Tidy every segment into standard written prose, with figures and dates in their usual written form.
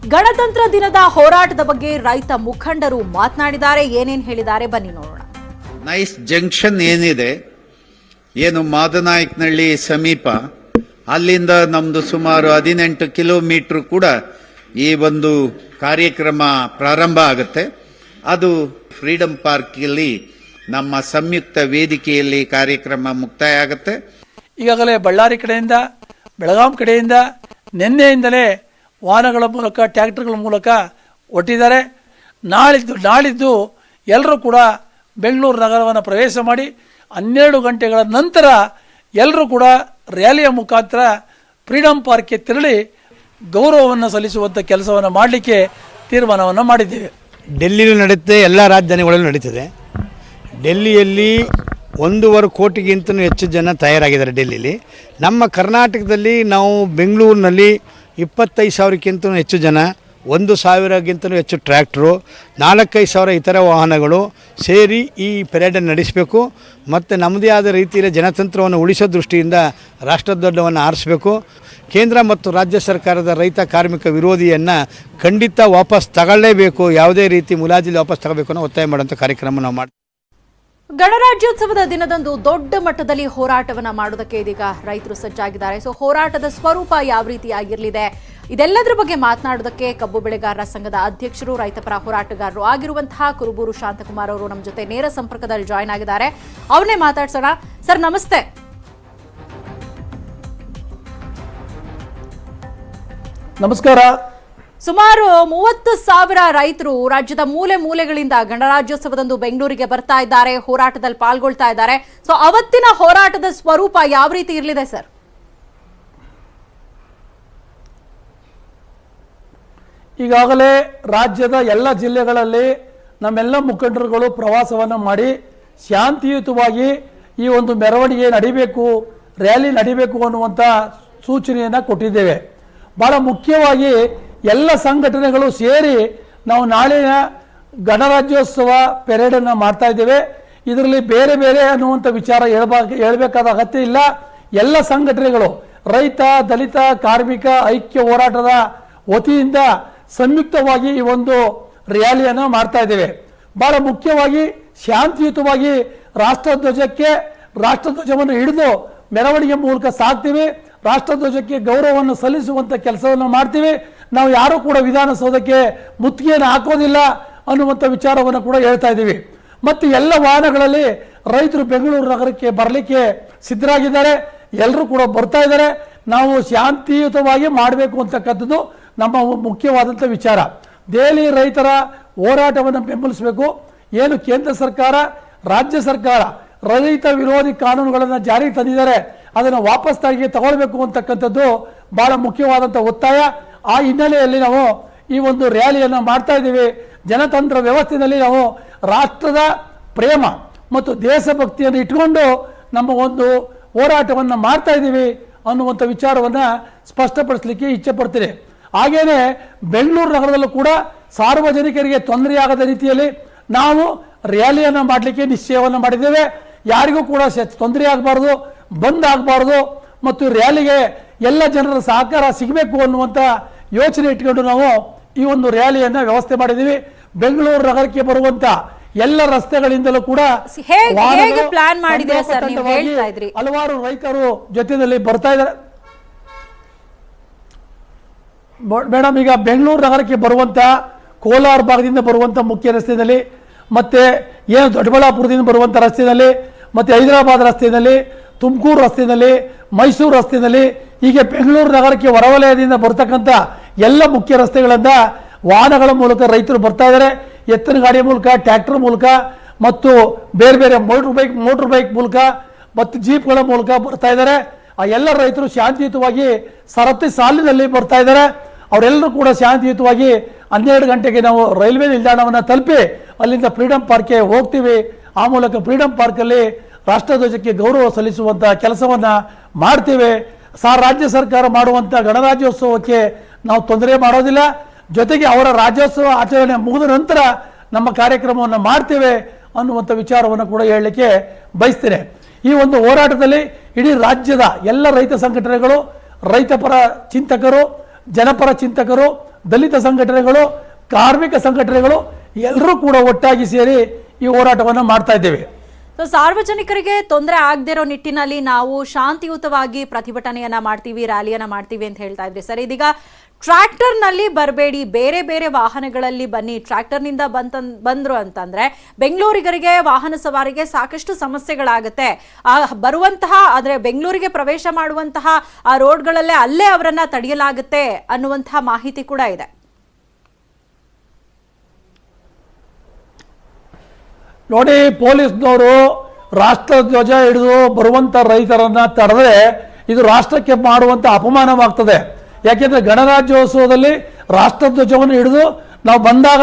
ಗಣತಂತ್ರ ದಿನದ ಹೋರಾಟದ ಬಗ್ಗೆ ರೈತ ಮುಖಂಡರು ಮಾತನಾಡಿದ್ದಾರೆ. ಏನೇನ್ ಹೇಳಿದ್ದಾರೆ ಬನ್ನಿ ನೋಡೋಣ. ನೈಸ್ ಜಂಕ್ಷನ್ ಏನಿದೆ, ಏನು ಮಾದನಾಯಕನಹಳ್ಳಿ ಸಮೀಪ, ಅಲ್ಲಿಂದ ನಮ್ದು ಸುಮಾರು 18 ಕಿಲೋಮೀಟರ್ ಕೂಡ ಈ ಒಂದು ಕಾರ್ಯಕ್ರಮ ಪ್ರಾರಂಭ ಆಗುತ್ತೆ. ಅದು ಫ್ರೀಡಂ ಪಾರ್ಕಲ್ಲಿ ನಮ್ಮ ಸಂಯುಕ್ತ ವೇದಿಕೆಯಲ್ಲಿ ಕಾರ್ಯಕ್ರಮ ಮುಕ್ತಾಯ ಆಗುತ್ತೆ. ಈಗಾಗಲೇ ಬಳ್ಳಾರಿ ಕಡೆಯಿಂದ, ಬೆಳಗಾಂ ಕಡೆಯಿಂದ ನಿನ್ನೆಯಿಂದಲೇ ವಾಹನಗಳ ಮೂಲಕ, ಟ್ರ್ಯಾಕ್ಟರ್ಗಳ ಮೂಲಕ ಒಟ್ಟಿದ್ದಾರೆ. ನಾಳಿದ್ದು ಎಲ್ಲರೂ ಕೂಡ ಬೆಂಗಳೂರು ನಗರವನ್ನು ಪ್ರವೇಶ ಮಾಡಿ 12 ಗಂಟೆಗಳ ನಂತರ ಎಲ್ಲರೂ ಕೂಡ ರ್ಯಾಲಿಯ ಮುಖಾಂತರ ಫ್ರೀಡಂ ಪಾರ್ಕ್ಗೆ ತೆರಳಿ ಗೌರವವನ್ನು ಸಲ್ಲಿಸುವಂಥ ಕೆಲಸವನ್ನು ಮಾಡಲಿಕ್ಕೆ ತೀರ್ಮಾನವನ್ನು ಮಾಡಿದ್ದೇವೆ. ಡೆಲ್ಲಿಯಲ್ಲೂ ನಡೆಯುತ್ತೆ, ಎಲ್ಲ ರಾಜಧಾನಿಗಳಲ್ಲೂ ನಡೀತದೆ. ಡೆಲ್ಲಿಯಲ್ಲಿ 1.25 ಕೋಟಿಗಿಂತಲೂ ಹೆಚ್ಚು ಜನ ತಯಾರಾಗಿದ್ದಾರೆ. ಡೆಲ್ಲಿಲಿ ನಮ್ಮ ಕರ್ನಾಟಕದಲ್ಲಿ ನಾವು ಬೆಂಗಳೂರಿನಲ್ಲಿ 25,000ಕ್ಕಿಂತಲೂ ಹೆಚ್ಚು ಜನ, 1,000ಗಿಂತಲೂ ಹೆಚ್ಚು ಟ್ರ್ಯಾಕ್ಟ್ರು, 4-5 ಸಾವಿರ ಇತರ ವಾಹನಗಳು ಸೇರಿ ಈ ಪೆರೇಡನ್ನು ನಡೆಸಬೇಕು. ಮತ್ತು ನಮ್ಮದೇ ಆದ ರೀತಿಯಲ್ಲಿ ಜನತಂತ್ರವನ್ನು ಉಳಿಸೋ ದೃಷ್ಟಿಯಿಂದ ರಾಷ್ಟ್ರಧ್ವಜವನ್ನು ಹಾರಿಸಬೇಕು. ಕೇಂದ್ರ ಮತ್ತು ರಾಜ್ಯ ಸರ್ಕಾರದ ರೈತ ಕಾರ್ಮಿಕ ವಿರೋಧಿಯನ್ನು ಖಂಡಿತ ವಾಪಸ್ ತಗೊಳ್ಳೇಬೇಕು, ಯಾವುದೇ ರೀತಿ ಮುಲಾಜಿಲಿ ವಾಪಸ್ ತಗೋಬೇಕು ಅನ್ನೋ ಒತ್ತಾಯ ಮಾಡುವಂಥ ಕಾರ್ಯಕ್ರಮ ನಾವು ಮಾಡ್ತೀವಿ. ಗಣರಾಜ್ಯೋತ್ಸವದ ದಿನದಂದು ದೊಡ್ಡ ಮಟ್ಟದಲ್ಲಿ ಹೋರಾಟವನ್ನ ಮಾಡೋದಕ್ಕೆ ಇದೀಗ ರೈತರು ಸಜ್ಜಾಗಿದ್ದಾರೆ. ಸೊ ಹೋರಾಟದ ಸ್ವರೂಪ ಯಾವ ರೀತಿಯಾಗಿರಲಿದೆ, ಇದೆಲ್ಲದರ ಬಗ್ಗೆ ಮಾತನಾಡೋದಕ್ಕೆ ಕಬ್ಬು ಬೆಳೆಗಾರರ ಸಂಘದ ಅಧ್ಯಕ್ಷರು, ರೈತಪರ ಹೋರಾಟಗಾರರು ಆಗಿರುವಂತಹ ಕುರುಬೂರು ಶಾಂತಕುಮಾರ್ ಅವರು ನಮ್ಮ ಜೊತೆ ನೇರ ಸಂಪರ್ಕದಲ್ಲಿ ಜಾಯ್ನ್ ಆಗಿದ್ದಾರೆ. ಅವನ್ನೇ ಮಾತಾಡ್ಸೋಣ. ಸರ್ ನಮಸ್ತೆ. ನಮಸ್ಕಾರ. ಸುಮಾರು 30,000 ರೈತರು ರಾಜ್ಯದ ಮೂಲೆ ಮೂಲೆಗಳಿಂದ ಗಣರಾಜ್ಯೋತ್ಸವದಂದು ಬೆಂಗಳೂರಿಗೆ ಬರ್ತಾ ಇದ್ದಾರೆ, ಹೋರಾಟದಲ್ಲಿ ಪಾಲ್ಗೊಳ್ತಾ ಇದ್ದಾರೆ. ಸೊ ಅವತ್ತಿನ ಹೋರಾಟದ ಸ್ವರೂಪ ಯಾವ ರೀತಿ ಇರಲಿದೆ ಸರ್? ಈಗಾಗಲೇ ರಾಜ್ಯದ ಎಲ್ಲ ಜಿಲ್ಲೆಗಳಲ್ಲಿ ನಮ್ಮೆಲ್ಲ ಮುಖಂಡರುಗಳು ಪ್ರವಾಸವನ್ನು ಮಾಡಿ ಶಾಂತಿಯುತವಾಗಿ ಈ ಒಂದು ಮೆರವಣಿಗೆ ನಡಿಬೇಕು, ರ್ಯಾಲಿ ನಡಿಬೇಕು ಅನ್ನುವಂಥ ಸೂಚನೆಯನ್ನು ಕೊಟ್ಟಿದ್ದೇವೆ. ಬಹಳ ಮುಖ್ಯವಾಗಿ ಎಲ್ಲ ಸಂಘಟನೆಗಳು ಸೇರಿ ನಾವು ನಾಳಿನ ಗಣರಾಜ್ಯೋತ್ಸವ ಪೆರೇಡನ್ನು ಮಾಡ್ತಾ ಇದ್ದೇವೆ. ಇದರಲ್ಲಿ ಬೇರೆ ಬೇರೆ ಅನ್ನುವಂಥ ವಿಚಾರ ಹೇಳಬೇಕಾದ ಅಗತ್ಯ ಇಲ್ಲ. ಎಲ್ಲ ಸಂಘಟನೆಗಳು, ರೈತ, ದಲಿತ, ಕಾರ್ಮಿಕ ಐಕ್ಯ ಹೋರಾಟದ ವತಿಯಿಂದ ಸಂಯುಕ್ತವಾಗಿ ಈ ಒಂದು ರ್ಯಾಲಿಯನ್ನು ಮಾಡ್ತಾ ಇದ್ದೇವೆ. ಬಹಳ ಮುಖ್ಯವಾಗಿ ಶಾಂತಿಯುತವಾಗಿ ರಾಷ್ಟ್ರಧ್ವಜವನ್ನು ಹಿಡಿದು ಮೆರವಣಿಗೆ ಮೂಲಕ ಸಾಕ್ತೀವಿ. ರಾಷ್ಟ್ರಧ್ವಜಕ್ಕೆ ಗೌರವವನ್ನು ಸಲ್ಲಿಸುವಂಥ ಕೆಲಸವನ್ನು ಮಾಡ್ತೀವಿ. ನಾವು ಯಾರೂ ಕೂಡ ವಿಧಾನಸೌಧಕ್ಕೆ ಮುತ್ತಿಗೆಯನ್ನು ಹಾಕೋದಿಲ್ಲ ಅನ್ನುವಂಥ ವಿಚಾರವನ್ನು ಕೂಡ ಹೇಳ್ತಾ ಇದ್ದೀವಿ. ಮತ್ತು ಎಲ್ಲ ವಾಹನಗಳಲ್ಲಿ ರೈತರು ಬೆಂಗಳೂರು ನಗರಕ್ಕೆ ಬರಲಿಕ್ಕೆ ಸಿದ್ಧರಾಗಿದ್ದಾರೆ, ಎಲ್ಲರೂ ಕೂಡ ಬರ್ತಾ ಇದ್ದಾರೆ. ನಾವು ಶಾಂತಿಯುತವಾಗಿ ಮಾಡಬೇಕು ಅಂತಕ್ಕಂಥದ್ದು ನಮ್ಮ ಮುಖ್ಯವಾದಂಥ ವಿಚಾರ. ದೆಹಲಿ ರೈತರ ಹೋರಾಟವನ್ನು ಬೆಂಬಲಿಸಬೇಕು. ಏನು ಕೇಂದ್ರ ಸರ್ಕಾರ, ರಾಜ್ಯ ಸರ್ಕಾರ ರೈತ ವಿರೋಧಿ ಕಾನೂನುಗಳನ್ನು ಜಾರಿಗೆ ತಂದಿದ್ದಾರೆ, ಅದನ್ನು ವಾಪಸ್ ತಗೊಳ್ಬೇಕು ಅಂತಕ್ಕಂಥದ್ದು ಬಹಳ ಮುಖ್ಯವಾದಂಥ ಒತ್ತಾಯ. ಆ ಹಿನ್ನೆಲೆಯಲ್ಲಿ ನಾವು ಈ ಒಂದು ರ್ಯಾಲಿಯನ್ನು ಮಾಡ್ತಾ ಇದ್ದೀವಿ. ಜನತಂತ್ರ ವ್ಯವಸ್ಥೆಯಲ್ಲಿ ನಾವು ರಾಷ್ಟ್ರದ ಪ್ರೇಮ ಮತ್ತು ದೇಶಭಕ್ತಿಯನ್ನು ಇಟ್ಕೊಂಡು ನಮ್ಮ ಒಂದು ಹೋರಾಟವನ್ನು ಮಾಡ್ತಾ ಇದ್ದೀವಿ ಅನ್ನುವಂಥ ವಿಚಾರವನ್ನು ಸ್ಪಷ್ಟಪಡಿಸಲಿಕ್ಕೆ ಇಚ್ಛೆ ಪಡ್ತೀನಿ. ಹಾಗೇನೆ ಬೆಂಗಳೂರು ನಗರದಲ್ಲೂ ಕೂಡ ಸಾರ್ವಜನಿಕರಿಗೆ ತೊಂದರೆಯಾಗದ ರೀತಿಯಲ್ಲಿ ನಾವು ರ್ಯಾಲಿಯನ್ನು ಮಾಡಲಿಕ್ಕೆ ನಿಶ್ಚಯವನ್ನು ಮಾಡಿದ್ದೇವೆ. ಯಾರಿಗೂ ಕೂಡ ತೊಂದರೆ ಆಗಬಾರ್ದು, ಬಂದ್ ಆಗಬಾರ್ದು ಮತ್ತು ರ್ಯಾಲಿಗೆ ಎಲ್ಲ ಜನರ ಸಹಕಾರ ಸಿಗಬೇಕು ಅನ್ನುವಂಥ ಯೋಚನೆ ಇಟ್ಕೊಂಡು ನಾವು ಈ ಒಂದು ರ್ಯಾಲಿಯನ್ನು ವ್ಯವಸ್ಥೆ ಮಾಡಿದ್ದೀವಿ. ಬೆಂಗಳೂರು ನಗರಕ್ಕೆ ಬರುವಂತ ಎಲ್ಲ ರಸ್ತೆಗಳಿಂದಲೂ ಕೂಡ ಹಲವಾರು ರೈತರು ಜೊತೆಯಲ್ಲಿ ಬರ್ತಾ ಇದ್ದಾರೆ. ಮೇಡಮ್, ಈಗ ಬೆಂಗಳೂರು ನಗರಕ್ಕೆ ಬರುವಂತ ಕೋಲಾರ ಭಾಗದಿಂದ ಬರುವಂತ ಮುಖ್ಯ ರಸ್ತೆಯಲ್ಲಿ, ಮತ್ತೆ ಏನು ದೊಡ್ಡಬಳ್ಳಾಪುರದಿಂದ ಬರುವಂತ ರಸ್ತೆಯಲ್ಲಿ, ಮತ್ತೆ ಹೈದರಾಬಾದ್ ರಸ್ತೆಯಲ್ಲಿ, ತುಮಕೂರು ರಸ್ತೆಯಲ್ಲಿ, ಮೈಸೂರು ರಸ್ತೆಯಲ್ಲಿ, ಹೀಗೆ ಬೆಂಗಳೂರು ನಗರಕ್ಕೆ ಹೊರವಲಯದಿಂದ ಬರ್ತಕ್ಕಂಥ ಎಲ್ಲ ಮುಖ್ಯ ರಸ್ತೆಗಳಿಂದ ವಾಹನಗಳ ಮೂಲಕ ರೈತರು ಬರ್ತಾ ಇದ್ದಾರೆ. ಎತ್ತಿನ ಗಾಡಿ ಮೂಲಕ, ಟ್ರ್ಯಾಕ್ಟರ್ ಮೂಲಕ ಮತ್ತು ಬೇರೆ ಬೇರೆ ಮೋಟರ್ ಬೈಕ್ ಮೂಲಕ ಮತ್ತು ಜೀಪ್ಗಳ ಮೂಲಕ ಬರ್ತಾ ಇದ್ದಾರೆ. ಆ ಎಲ್ಲ ರೈತರು ಶಾಂತಿಯುತವಾಗಿ ಸರತಿ ಸಾಲಿನಲ್ಲಿ ಬರ್ತಾ ಇದ್ದಾರೆ. ಅವರೆಲ್ಲರೂ ಕೂಡ ಶಾಂತಿಯುತವಾಗಿ 12 ಗಂಟೆಗೆ ನಾವು ರೈಲ್ವೆ ನಿಲ್ದಾಣವನ್ನು ತಲುಪಿ ಅಲ್ಲಿಂದ ಫ್ರೀಡಂ ಪಾರ್ಕ್ಗೆ ಹೋಗ್ತೀವಿ. ಆ ಮೂಲಕ ಫ್ರೀಡಂ ಪಾರ್ಕಲ್ಲಿ ರಾಷ್ಟ್ರಧ್ವಜಕ್ಕೆ ಗೌರವ ಸಲ್ಲಿಸುವಂಥ ಕೆಲಸವನ್ನು ಮಾಡ್ತೇವೆ. ರಾಜ್ಯ ಸರ್ಕಾರ ಮಾಡುವಂಥ ಗಣರಾಜ್ಯೋತ್ಸವಕ್ಕೆ ನಾವು ತೊಂದರೆ ಮಾಡೋದಿಲ್ಲ. ಜೊತೆಗೆ ಅವರ ರಾಜ್ಯೋತ್ಸವ ಆಚರಣೆ ಮುಗಿದ ನಂತರ ನಮ್ಮ ಕಾರ್ಯಕ್ರಮವನ್ನು ಮಾಡ್ತೇವೆ ಅನ್ನುವಂಥ ವಿಚಾರವನ್ನು ಕೂಡ ಹೇಳಲಿಕ್ಕೆ ಬಯಸ್ತೇನೆ. ಈ ಒಂದು ಹೋರಾಟದಲ್ಲಿ ಇಡೀ ರಾಜ್ಯದ ಎಲ್ಲ ರೈತ ಸಂಘಟನೆಗಳು, ರೈತಪರ ಚಿಂತಕರು, ಜನಪರ ಚಿಂತಕರು, ದಲಿತ ಸಂಘಟನೆಗಳು, ಕಾರ್ಮಿಕ ಸಂಘಟನೆಗಳು ಎಲ್ಲರೂ ಕೂಡ ಒಟ್ಟಾಗಿ ಸೇರಿ ಈ ಹೋರಾಟವನ್ನು ಮಾಡ್ತಾ ಇದ್ದೇವೆ. ಸೊ ಸಾರ್ವಜನಿಕರಿಗೆ ತೊಂದರೆ ಆಗದೇ ಇರೋ ನಿಟ್ಟಿನಲ್ಲಿ ನಾವು ಶಾಂತಿಯುತವಾಗಿ ಪ್ರತಿಭಟನೆಯನ್ನ ಮಾಡ್ತೀವಿ, ರ್ಯಾಲಿಯನ್ನ ಮಾಡ್ತೀವಿ ಅಂತ ಹೇಳ್ತಾ ಇದ್ರಿ ಸರ್. ಇದೀಗ ಟ್ರ್ಯಾಕ್ಟರ್ನಲ್ಲಿ ಬರಬೇಡಿ, ಬೇರೆ ಬೇರೆ ವಾಹನಗಳಲ್ಲಿ ಬನ್ನಿ, ಟ್ರ್ಯಾಕ್ಟರ್ನಿಂದ ಬಂದ್ರು ಅಂತಂದ್ರೆ ಬೆಂಗಳೂರಿಗರಿಗೆ, ವಾಹನ ಸವಾರಿಗೆ ಸಾಕಷ್ಟು ಸಮಸ್ಯೆಗಳಾಗುತ್ತೆ. ಬರುವಂತಹ ಆದ್ರೆ ಬೆಂಗಳೂರಿಗೆ ಪ್ರವೇಶ ಮಾಡುವಂತಹ ಆ ರೋಡ್ಗಳಲ್ಲೇ ಅಲ್ಲೇ ಅವರನ್ನ ತಡೆಯಲಾಗುತ್ತೆ ಅನ್ನುವಂತಹ ಮಾಹಿತಿ ಕೂಡ ಇದೆ. ನೋಡಿ, ಪೊಲೀಸ್ನವರು ರಾಷ್ಟ್ರ ಧ್ವಜ ಹಿಡಿದು ಬರುವಂತ ರೈತರನ್ನ ತಡೆದ್ರೆ ಇದು ರಾಷ್ಟ್ರಕ್ಕೆ ಮಾಡುವಂತ ಅಪಮಾನವಾಗ್ತದೆ. ಯಾಕೆಂದ್ರೆ ಗಣರಾಜ್ಯೋತ್ಸವದಲ್ಲಿ ರಾಷ್ಟ್ರಧ್ವಜವನ್ನು ಹಿಡಿದು ನಾವು ಬಂದಾಗ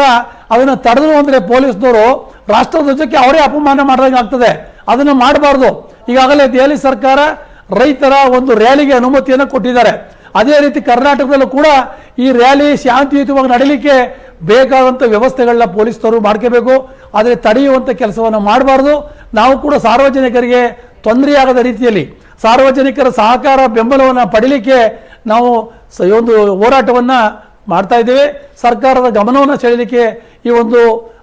ಅದನ್ನು ತಡೆದ್ರು ಅಂದ್ರೆ ಪೊಲೀಸ್ನವರು ರಾಷ್ಟ್ರಧ್ವಜಕ್ಕೆ ಅವರೇ ಅಪಮಾನ ಮಾಡಿದಂಗೆ ಆಗ್ತದೆ. ಅದನ್ನು ಮಾಡಬಾರ್ದು. ಈಗಾಗಲೇ ದೆಹಲಿ ಸರ್ಕಾರ ರೈತರ ಒಂದು ರ್ಯಾಲಿಗೆ ಅನುಮತಿಯನ್ನು ಕೊಟ್ಟಿದ್ದಾರೆ. ಅದೇ ರೀತಿ ಕರ್ನಾಟಕದಲ್ಲೂ ಕೂಡ ಈ ರ್ಯಾಲಿ ಶಾಂತಿಯುತವಾಗಿ ನಡೀಲಿಕ್ಕೆ ಬೇಕಾದಂಥ ವ್ಯವಸ್ಥೆಗಳನ್ನ ಪೊಲೀಸ್ನವರು ಮಾಡ್ಕೋಬೇಕು. ಆದರೆ ತಡೆಯುವಂಥ ಕೆಲಸವನ್ನು ಮಾಡಬಾರ್ದು. ನಾವು ಕೂಡ ಸಾರ್ವಜನಿಕರಿಗೆ ತೊಂದರೆಯಾಗದ ರೀತಿಯಲ್ಲಿ ಸಾರ್ವಜನಿಕರ ಸಹಕಾರ ಬೆಂಬಲವನ್ನು ಪಡೀಲಿಕ್ಕೆ ನಾವು ಒಂದು ಹೋರಾಟವನ್ನು ಮಾಡ್ತಾ ಇದ್ದೇವೆ. ಸರ್ಕಾರದ ಗಮನವನ್ನು ಸೆಳೆಯಲಿಕ್ಕೆ ಈ ಒಂದು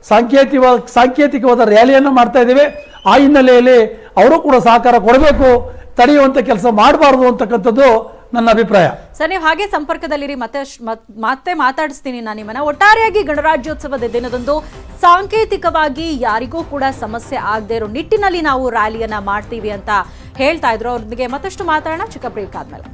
ಸಾಂಕೇತಿಕವಾದ ರ್ಯಾಲಿಯನ್ನು ಮಾಡ್ತಾ ಇದ್ದೇವೆ. ಆ ಹಿನ್ನೆಲೆಯಲ್ಲಿ ಅವರು ಕೂಡ ಸಹಕಾರ ಕೊಡಬೇಕು, ತಡೆಯುವಂಥ ಕೆಲಸ ಮಾಡಬಾರ್ದು ಅಂತಕ್ಕಂಥದ್ದು ನನ್ನ ಅಭಿಪ್ರಾಯ. ಸರ್, ನೀವು ಹಾಗೆ ಸಂಪರ್ಕದಲ್ಲಿರಿ, ಮತ್ತೆ ಮಾತಾಡಿಸ್ತೀನಿ ನಾನು ನಿಮ್ಮನ್ನ. ಒಟ್ಟಾರೆಯಾಗಿ ಗಣರಾಜ್ಯೋತ್ಸವದ ದಿನದಂದು ಸಾಂಕೇತಿಕವಾಗಿ ಯಾರಿಗೂ ಕೂಡ ಸಮಸ್ಯೆ ಆಗದೆ ಇರೋ ನಿಟ್ಟಿನಲ್ಲಿ ನಾವು ರ್ಯಾಲಿಯನ್ನ ಮಾಡ್ತೀವಿ ಅಂತ ಹೇಳ್ತಾ ಇದ್ರು. ಅವ್ರೊಂದಿಗೆ ಮತ್ತಷ್ಟು ಮಾತಾಡೋಣ ಚಿಕ್ಕ ಬ್ರೇಕ್ ಆದ್ಮೇಲೆ.